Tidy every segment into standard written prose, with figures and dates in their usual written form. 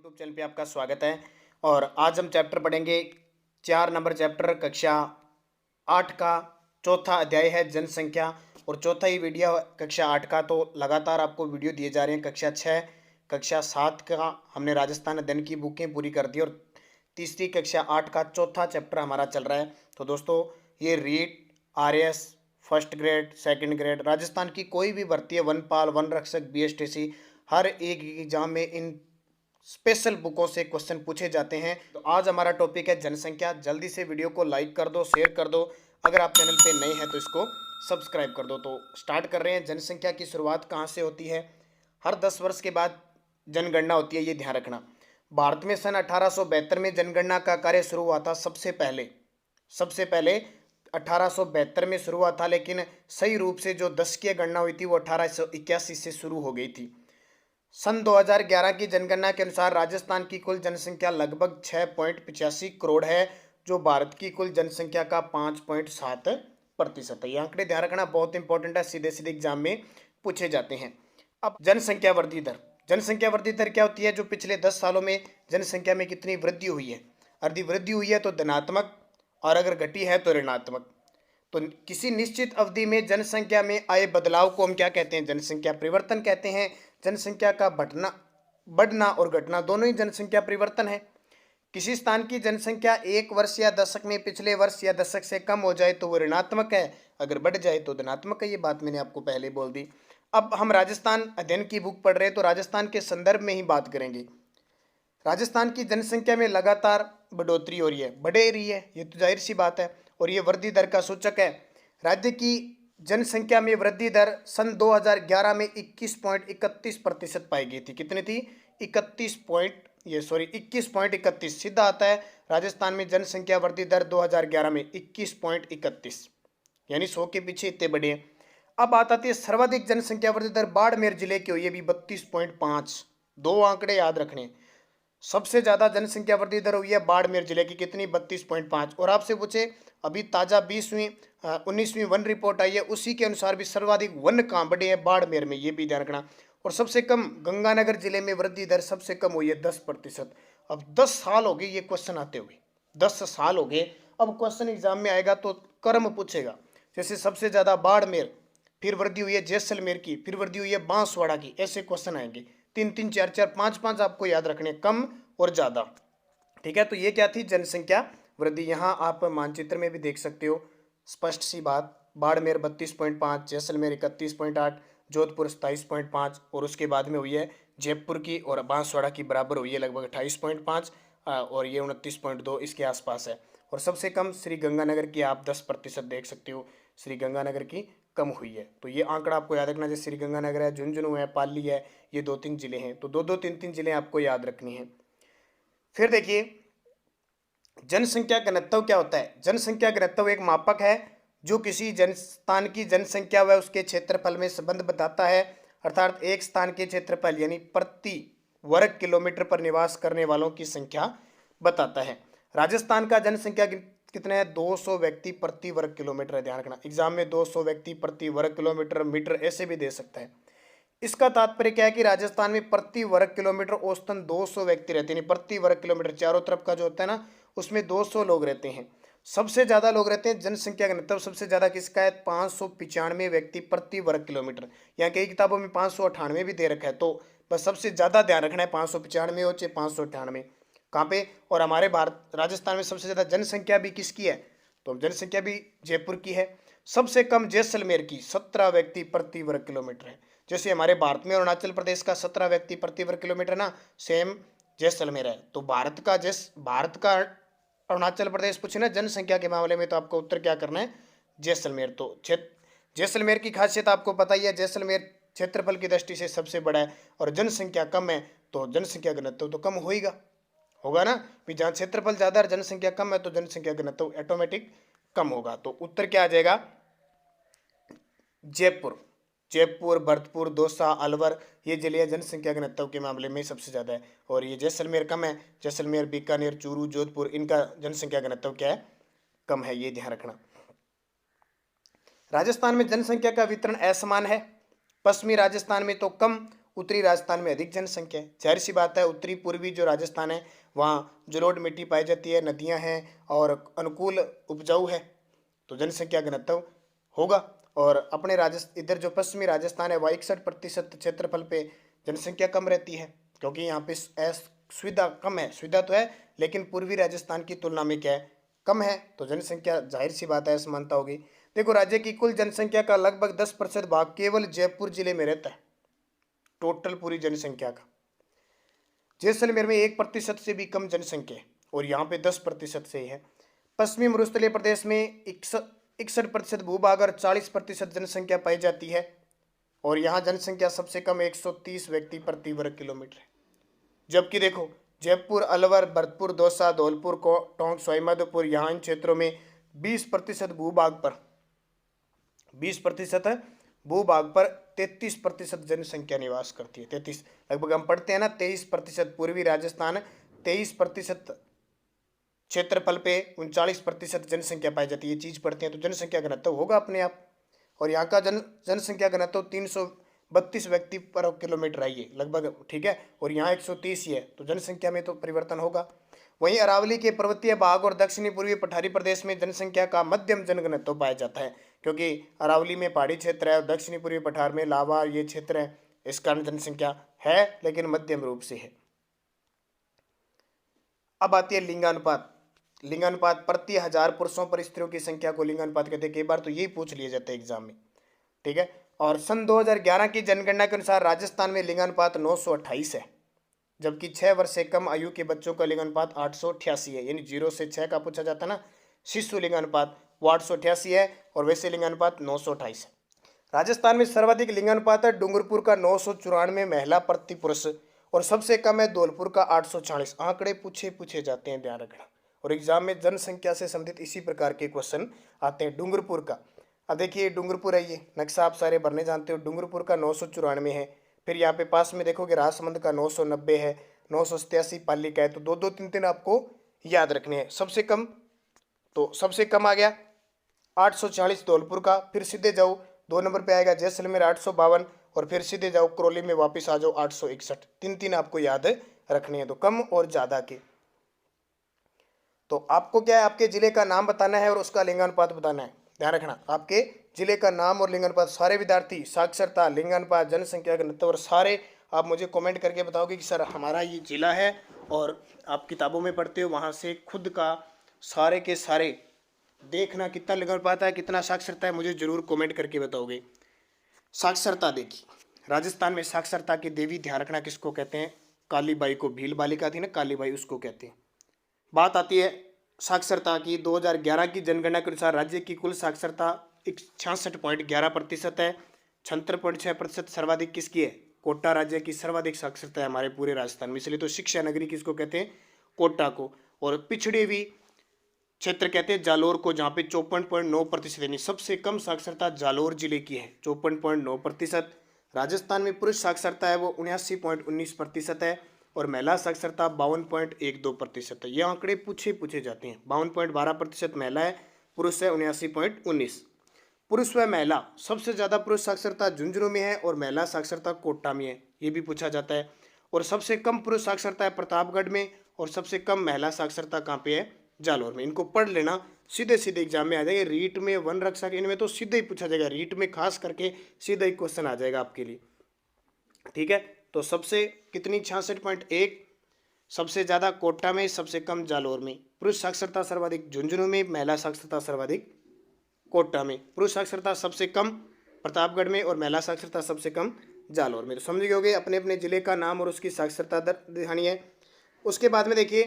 YouTube channel पे आपका स्वागत है। और आज हम चैप्टर पढ़ेंगे 4 नंबर चैप्टर कक्षा 8 का चौथा अध्याय है जनसंख्या। और चौथा ही वीडियो कक्षा 8 का, तो लगातार आपको वीडियो दिए जा रहे हैं। कक्षा 6 कक्षा 7 का हमने राजस्थान अध्ययन की बुकें पूरी कर दी और तीसरी कक्षा 8 का चौथा चैप्टर हमारा चल रहा है। तो दोस्तों ये REET RAS first grade second grade Rajasthan की कोई भी भर्ती है, वनपाल वन रक्षक BSTC, हर एक एग्जाम में इन स्पेशल बुकों से क्वेश्चन पूछे जाते हैं। तो आज हमारा टॉपिक है जनसंख्या। जल्दी से वीडियो को लाइक कर दो, शेयर कर दो। अगर आप चैनल पे नए हैं तो इसको सब्सक्राइब कर दो। तो स्टार्ट कर रहे हैं। जनसंख्या की शुरुआत कहाँ से होती है? हर 10 वर्ष के बाद जनगणना होती है, ये ध्यान रखना। भारत में सन 1872 में जनगणना का कार्य शुरू हुआ था। सबसे पहले 1872 में शुरू हुआ था, लेकिन सही रूप से जो दशकीय गणना हुई थी वो 1881 से शुरू हो गई थी। सन 2011 की जनगणना के अनुसार राजस्थान की कुल जनसंख्या लगभग 6.85 करोड़ है, जो भारत की कुल जनसंख्या का 5.7% है। ये आंकड़े ध्यान रखना बहुत इंपॉर्टेंट है, सीधे सीधे एग्जाम में पूछे जाते हैं। अब जनसंख्या वृद्धि दर। जनसंख्या वृद्धि दर क्या होती है? जो पिछले 10 सालों में जनसंख्या में कितनी वृद्धि हुई है। यदि वृद्धि हुई है तो धनात्मक, और अगर घटी है तो ऋणात्मक। तो किसी निश्चित अवधि में जनसंख्या में आए बदलाव को हम क्या कहते हैं? जनसंख्या परिवर्तन कहते हैं। जनसंख्या का बढ़ना और घटना दोनों ही जनसंख्या परिवर्तन है। किसी स्थान की जनसंख्या एक वर्ष या दशक में पिछले वर्ष या दशक से कम हो जाए तो वो ऋणात्मक है, अगर बढ़ जाए तो धनात्मक है। ये बात मैंने आपको पहले बोल दी। अब हम राजस्थान अध्ययन की बुक पढ़ रहे हैं तो राजस्थान के संदर्भ में ही बात करेंगे। राजस्थान की जनसंख्या में लगातार बढ़ोतरी हो रही है, बढ़े रही है, ये तो जाहिर सी बात है, और ये वृद्धि दर का सूचक है। राज्य की जनसंख्या में वृद्धि दर सन 2011 में 21.31% पाई गई थी। कितनी थी? 21.31 सीधा आता है। राजस्थान में जनसंख्या वृद्धि दर 2011 में 21.31, यानी 100 के पीछे इतने बड़े हैं। अब बात आती है सर्वाधिक जनसंख्या वृद्धि दर बाड़मेर जिले की हुई है, भी 32.5। दो आंकड़े याद रखने। सबसे ज्यादा जनसंख्या वृद्धि दर हुई है बाड़मेर जिले की। कितनी? 32.5। और आपसे पूछे अभी ताजा 19वीं वन रिपोर्ट आई है, उसी के अनुसार भी सर्वाधिक वन कहाँ बढ़े हैं? बाड़मेर में, ये भी ध्यान रखना। और सबसे कम गंगानगर जिले में वृद्धि दर सबसे कम हुई है, 10%। अब 10 साल हो गए ये क्वेश्चन आते हुए, 10 साल हो गए। अब क्वेश्चन एग्जाम में आएगा तो क्रम पूछेगा, जैसे सबसे ज्यादा बाड़मेर, फिर वृद्धि हुई है जैसलमेर की, फिर वृद्धि हुई है बांसवाड़ा की, ऐसे क्वेश्चन आएंगे। 3-3 4-4 5-5 आपको याद रखने, कम और ज्यादा। ठीक है, तो ये क्या थी? जनसंख्या वृद्धि। यहाँ आप मानचित्र में भी देख सकते हो, स्पष्ट सी बात। बाड़मेर 32.5, जैसलमेर 31.8, जोधपुर 27.5, और उसके बाद में हुई है जयपुर की और बांसवाड़ा की बराबर हुई है लगभग 28.5, और ये 29.2 इसके आसपास है। और सबसे कम श्री गंगानगर की आप 10% देख सकते हो, श्री गंगानगर की कम हुई है। तो ये आंकड़ा आपको याद रखना। जैसे श्री गंगानगर है, झुंझुनू है, पाली है, ये 2-3 जिले हैं, तो 2-2 3-3 जिले आपको याद रखनी है। फिर देखिए जनसंख्या घनत्व क्या होता है? जनसंख्या घनत्व एक मापक है जो किसी स्थान की जनसंख्या व उसके क्षेत्रफल में संबंध बताता है। अर्थात एक स्थान के क्षेत्रफल यानी प्रति वर्ग किलोमीटर पर निवास करने वालों की संख्या बताता है। राजस्थान का जनसंख्या कितने हैं? 200 व्यक्ति प्रति वर्ग किलोमीटर है। ध्यान रखना, एग्जाम में 200 व्यक्ति प्रति वर्ग किलोमीटर, मीटर ऐसे भी दे सकता है। इसका तात्पर्य क्या है कि राजस्थान में प्रति वर्ग किलोमीटर औसतन 200 व्यक्ति रहते हैं। प्रति वर्ग किलोमीटर चारों तरफ का जो होता है ना, उसमें 200 लोग रहते हैं। सबसे ज्यादा लोग रहते हैं। जनसंख्या घनत्व सबसे ज्यादा किसका है? 595 व्यक्ति प्रति वर्ग किलोमीटर। यहाँ कई किताबों में 598 भी दे रखा है, तो बस सबसे ज्यादा ध्यान रखना है 595 हो चाहे 598। कहाँ पे? और हमारे भारत राजस्थान में सबसे ज्यादा जनसंख्या भी किसकी है? तो जनसंख्या भी जयपुर की है। सबसे कम जैसलमेर की 17 व्यक्ति प्रति वर्ग किलोमीटर है। जैसे हमारे भारत में अरुणाचल प्रदेश का 17 व्यक्ति प्रति वर्ग किलोमीटर ना, सेम जैसलमेर है। तो भारत का अरुणाचल प्रदेश पूछे ना जनसंख्या के मामले में, तो आपको उत्तर क्या करना है? जैसलमेर। तो जैसलमेर की खासियत आपको पता ही है, जैसलमेर क्षेत्रफल की दृष्टि से सबसे बड़ा है और जनसंख्या कम है, तो जनसंख्या घनत्व तो कम होगा ना। भी जहाँ क्षेत्रफल ज्यादा और जनसंख्या कम है तो जनसंख्या घनत्व ऑटोमेटिक कम होगा। तो उत्तर क्या आ जाएगा? जयपुर, भरतपुर, दौसा, अलवर, ये जिले जनसंख्या घनत्व के मामले में सबसे ज्यादा है। और ये जैसलमेर कम है। जैसलमेर, बीकानेर, चूरू, जोधपुर, इनका जनसंख्या घनत्व क्या है? कम है, ये ध्यान रखना। राजस्थान में जनसंख्या का वितरण असमान है। पश्चिमी राजस्थान में तो कम, उत्तरी राजस्थान में अधिक जनसंख्या है। जाहिर सी बात है उत्तरी पूर्वी जो राजस्थान है वहाँ जलोढ़ मिट्टी पाई जाती है, नदियाँ हैं और अनुकूल उपजाऊ है, तो जनसंख्या घनत्व होगा। और अपने इधर जो पश्चिमी राजस्थान है वह 61% क्षेत्रफल पे जनसंख्या कम रहती है, क्योंकि यहाँ पे सुविधा कम है। सुविधा तो है लेकिन पूर्वी राजस्थान की तुलना में क्या है, कम है, तो जनसंख्या जाहिर सी बात है असमानता होगी। देखो राज्य की कुल जनसंख्या का लगभग 10% भाग केवल जयपुर जिले में रहता है, टोटल पूरी जनसंख्या का। जैसलमेर में 1% से भी कम जनसंख्या है और यहाँ पे 10% से ही है। पश्चिमी मरुस्थलीय प्रदेश में 61% भूभाग और 40% जनसंख्या पाई जाती है और यहाँ जनसंख्या सबसे कम 130 व्यक्ति प्रति वर्ग किलोमीटर है। जबकि देखो जयपुर, अलवर, भरतपुर, दौसा, धौलपुर, टोंक, सवाईमाधोपुर, यहाँ इन क्षेत्रों में 20% भूभाग पर 33% जनसंख्या निवास करती है। 33 लगभग हम पढ़ते हैं ना, 23% पूर्वी राजस्थान, 23% क्षेत्रफल पे 39% जनसंख्या पाई जाती है, ये चीज पढ़ते हैं तो जनसंख्या घनत्व होगा अपने आप। और यहाँ का जनसंख्या घनत्व 332 व्यक्ति पर किलोमीटर है ये लगभग, ठीक है, और यहाँ 130 ही है, तो जनसंख्या में तो परिवर्तन होगा। वहीं अरावली के पर्वतीय भाग और दक्षिणी पूर्वी पठारी प्रदेश में जनसंख्या का मध्यम जनघनत्व पाया जाता है, क्योंकि अरावली में पहाड़ी क्षेत्र है और दक्षिणी पूर्वी पठार में लावा ये क्षेत्र है, इस कारण जनसंख्या है लेकिन मध्यम रूप से है। अब आती है लिंगानुपात। लिंगानुपात प्रति 1000 पुरुषों पर स्त्रियों की संख्या को लिंगानुपात कहते हैं। कई बार तो यही पूछ लिया जाता है एग्जाम में, ठीक है। और सन 2011 की जनगणना के अनुसार राजस्थान में लिंगानुपात 928 है, जबकि 6 वर्ष से कम आयु के बच्चों का लिंगानुपात 888 है, यानी 0 से 6 का पूछा जाता है ना शिशु लिंगानुपात, वो 888 है और वैसे लिंगानुपात 928 है। राजस्थान में सर्वाधिक लिंगानुपात है डूंगरपुर का 994 महिला प्रति पुरुष और सबसे कम है धौलपुर का 840। आंकड़े पूछे जाते हैं, ध्यान रखना, और एग्जाम में जनसंख्या से संबंधित इसी प्रकार के क्वेश्चन आते हैं। डूंगरपुर का, अब देखिए डूंगरपुर है, ये नक्शा आप सारे भरने जानते हो। डूंगरपुर का 994 है, फिर यहाँ पे पास में देखोगे राजसमंद का 990 है, 987 पाली का है, तो 2-2-3-3 आपको याद रखने हैं। सबसे कम, तो सबसे कम आ गया 840 धौलपुर का, फिर सीधे जाओ 2 नंबर पे आएगा जैसलमेर 852 और फिर सीधे जाओ करौली में वापस आ जाओ 861। 3-3 आपको याद रखने हैं, तो कम और ज्यादा के। तो आपको क्या है, आपके जिले का नाम बताना है और उसका लिंगानुपात बताना है। ध्यान रखना, आपके जिले का नाम और लिंगानुपात। सारे विद्यार्थी साक्षरता, लिंगानुपात, जनसंख्या घनत्व और सारे आप मुझे कमेंट करके बताओगे कि सर हमारा ये जिला है, और आप किताबों में पढ़ते हो वहाँ से खुद का सारे के सारे देखना कितना लिंगानुपात है, कितना साक्षरता है, मुझे जरूर कमेंट करके बताओगे। साक्षरता देखिए, राजस्थान में साक्षरता की देवी, ध्यान रखना किसको कहते हैं, काली बाई को, भील बालिका थी ना काली बाई, उसको कहते हैं। बात आती है साक्षरता की। 2011 की जनगणना के अनुसार राज्य की कुल साक्षरता 66.11% है, 76.6% सर्वाधिक किसकी है, कोटा राज्य की सर्वाधिक साक्षरता है हमारे पूरे राजस्थान में, इसलिए तो शिक्षा नगरी किसको कहते हैं, कोटा को। और पिछड़े हुए क्षेत्र कहते हैं जालोर को, जहाँ पे 54.9%, यानी सबसे कम साक्षरता जालोर जिले की है, 54.9%। राजस्थान में पुरुष साक्षरता है वो 79.19% है और महिला साक्षरता 52.12% है। ये आंकड़े पूछे जाते हैं। 52.12% महिला है, पुरुष है 79.19। पुरुष व महिला, सबसे ज़्यादा पुरुष साक्षरता झुंझुनू में है और महिला साक्षरता कोटा में है, ये भी पूछा जाता है। और सबसे कम पुरुष साक्षरता है प्रतापगढ़ में और सबसे कम महिला साक्षरता कहाँ पे है, जालोर में। इनको पढ़ लेना, सीधे एग्जाम में आ जाएगा। रीट में, वन रक्षा के, इनमें तो सीधे ही पूछा जाएगा, रीट में खास करके सीधा ही क्वेश्चन आ जाएगा आपके लिए, ठीक है। तो सबसे कितनी 66.1, सबसे ज़्यादा कोटा में, सबसे कम जालोर में। पुरुष साक्षरता सर्वाधिक झुंझुनू में, महिला साक्षरता सर्वाधिक कोटा में। पुरुष साक्षरता सबसे कम प्रतापगढ़ में और महिला साक्षरता सबसे कम जालोर में। तो समझ गए होगे, अपने अपने जिले का नाम और उसकी साक्षरता दर दिखानी है। उसके बाद में देखिए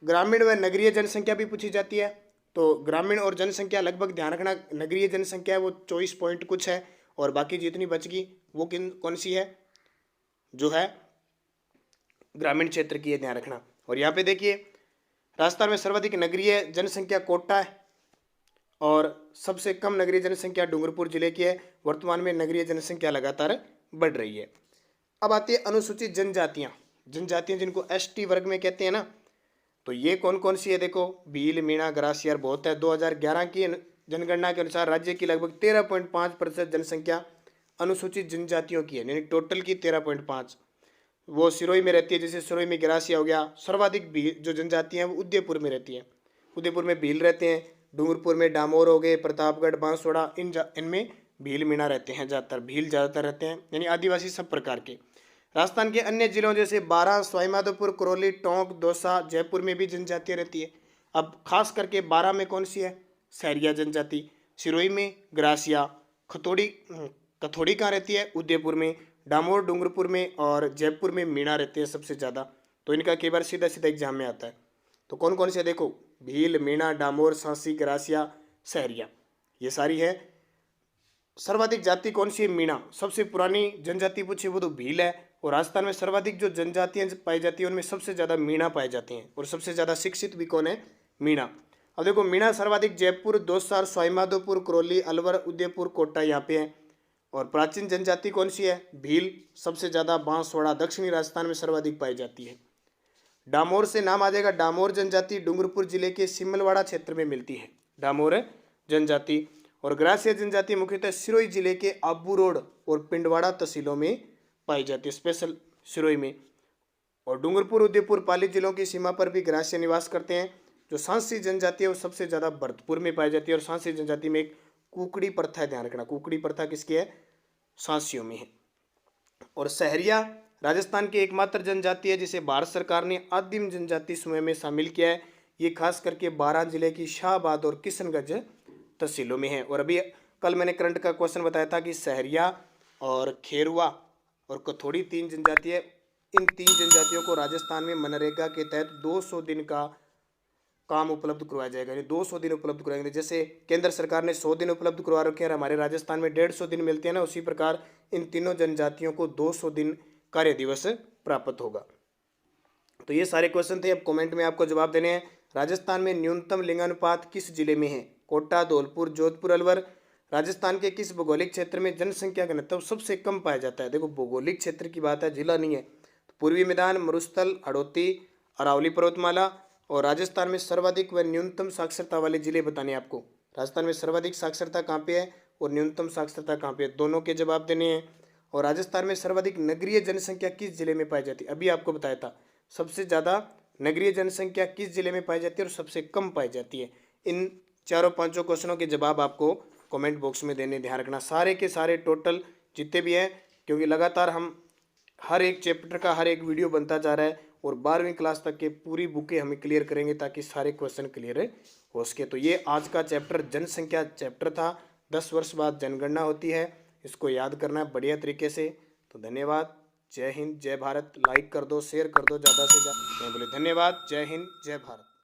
ग्रामीण व नगरीय जनसंख्या भी पूछी जाती है। तो ग्रामीण और जनसंख्या लगभग ध्यान रखना, नगरीय जनसंख्या है वो 24 पॉइंट कुछ है और बाकी जितनी बच गई वो कौन सी है, जो है ग्रामीण क्षेत्र की है, ध्यान रखना। और यहाँ पे देखिए राजस्थान में सर्वाधिक नगरीय जनसंख्या कोटा है और सबसे कम नगरीय जनसंख्या डूंगरपुर जिले की है। वर्तमान में नगरीय जनसंख्या लगातार बढ़ रही है। अब आती है अनुसूचित जनजातियाँ, जनजातियाँ जिनको ST वर्ग में कहते हैं ना, तो ये कौन कौन सी है, देखो भील, मीणा, ग्रासियर बहुत है। 2011 की जनगणना के अनुसार राज्य की लगभग 13.5% जनसंख्या अनुसूचित जनजातियों की है, यानी टोटल की 13.5 वो सिरोही में रहती है। जैसे सिरोही में गिरासिया हो गया। सर्वाधिक भील जो जनजातियां हैं वो उदयपुर में रहती हैं। उदयपुर में भील रहते हैं। डूंगरपुर में डामोर हो गए, प्रतापगढ़, बांसवाड़ा, इनमें भील मीणा रहते हैं। ज़्यादातर भील ज़्यादातर रहते हैं, यानी आदिवासी सब प्रकार के। राजस्थान के अन्य जिलों जैसे बारां, सवाईमाधोपुर, करौली, टोंक, दौसा, जयपुर में भी जनजातियाँ रहती है। अब खास करके बारां में कौन सी है? सहरिया जनजाति। सिरोही में ग्रासिया। कथोड़ी कहाँ रहती है? उदयपुर में। डामोर, डूंगरपुर में और जयपुर में मीणा रहते हैं सबसे ज़्यादा। तो इनका कई बार सीधा सीधा एग्जाम में आता है। तो कौन कौन से देखो, भील, मीणा, डामोर, सांसी, ग्रासिया, सहरिया, ये सारी है। सर्वाधिक जाति कौन सी है? मीणा। सबसे पुरानी जनजाति पूछी वो तो भील है। और राजस्थान में सर्वाधिक जो जनजातियां पाई जाती है उनमें सबसे ज़्यादा मीणा पाई जाती हैं। और सबसे ज़्यादा शिक्षित भी कौन है? मीणा। अब देखो, मीणा सर्वाधिक जयपुर, दौसा, सवाईमाधोपुर, करौली, अलवर, उदयपुर, कोटा यहाँ पे है। और प्राचीन जनजाति कौन सी है? भील। सबसे ज़्यादा बांसवाड़ा, दक्षिणी राजस्थान में सर्वाधिक पाई जाती है। डामोर से नाम आ जाएगा। डामोर जनजाति डूंगरपुर जिले के सिमलवाड़ा क्षेत्र में मिलती है, डामोर जनजाति। और ग्रासिया जनजाति मुख्यतः सिरोही जिले के आबू रोड और पिंडवाड़ा तहसीलों में पाई जाती है, स्पेशल सिरोही में। और डूंगरपुर, उदयपुर, पाली जिलों की सीमा पर भी ग्रासिया निवास करते हैं। जो सांसी जनजाति है वो सबसे ज़्यादा भरतपुर में पाई जाती है। और सांसी जनजाति में एक कुकड़ी प्रथा है, ध्यान रखना, कुकड़ी प्रथा किसकी है? सांसियों में है। और सहरिया राजस्थान की एकमात्र जनजाति है जिसे भारत सरकार ने आदिम जनजाति समूह में शामिल किया है। ये खास करके बारां जिले की शाहबाद और किशनगंज तहसीलों में है। और अभी कल मैंने करंट का क्वेश्चन बताया था कि सहरिया और खेरवा और कथोड़ी 3 जनजाति है। इन 3 जनजातियों को राजस्थान में मनरेगा के तहत 200 दिन का काम उपलब्ध करवाया जाएगा, यानी 200 दिन उपलब्ध करवाएंगे। जैसे केंद्र सरकार ने 100 दिन उपलब्ध करवा रखे हैं, हमारे राजस्थान में 150 दिन मिलते हैं ना, उसी प्रकार इन तीनों जनजातियों को 200 दिन कार्य दिवस प्राप्त होगा। तो ये सारे क्वेश्चन थे। अब कमेंट में आपको जवाब देने हैं। राजस्थान में न्यूनतम लिंगानुपात किस जिले में है? कोटा, धौलपुर, जोधपुर, अलवर। राजस्थान के किस भौगोलिक क्षेत्र में जनसंख्या घनत्व सबसे कम पाया जाता है? देखो, भौगोलिक क्षेत्र की बात है, जिला नहीं है। तो पूर्वी मैदान, मरुस्थल, हड़ौती, अरावली पर्वतमाला। और राजस्थान में सर्वाधिक व न्यूनतम साक्षरता वाले जिले बताने आपको। राजस्थान में सर्वाधिक साक्षरता कहाँ पे है और न्यूनतम साक्षरता कहाँ पे है, दोनों के जवाब देने हैं। और राजस्थान में सर्वाधिक नगरीय जनसंख्या किस जिले में पाई जाती है? अभी आपको बताया था, सबसे ज़्यादा नगरीय जनसंख्या किस जिले में पाई जाती है और सबसे कम पाई जाती है। इन चारों पांचों क्वेश्चनों के जवाब आपको कमेंट बॉक्स में देने, ध्यान रखना। सारे के सारे टोटल जितने भी हैं, क्योंकि लगातार हम हर एक चैप्टर का हर एक वीडियो बनता जा रहा है और 12वीं क्लास तक के पूरी बुकें हमें क्लियर करेंगे ताकि सारे क्वेश्चन क्लियर हो सके। तो ये आज का चैप्टर जनसंख्या चैप्टर था। 10 वर्ष बाद जनगणना होती है, इसको याद करना है बढ़िया तरीके से। तो धन्यवाद। जय हिंद, जय भारत। लाइक कर दो, शेयर कर दो ज़्यादा से ज़्यादा। मैं बोले धन्यवाद। जय हिंद, जय भारत।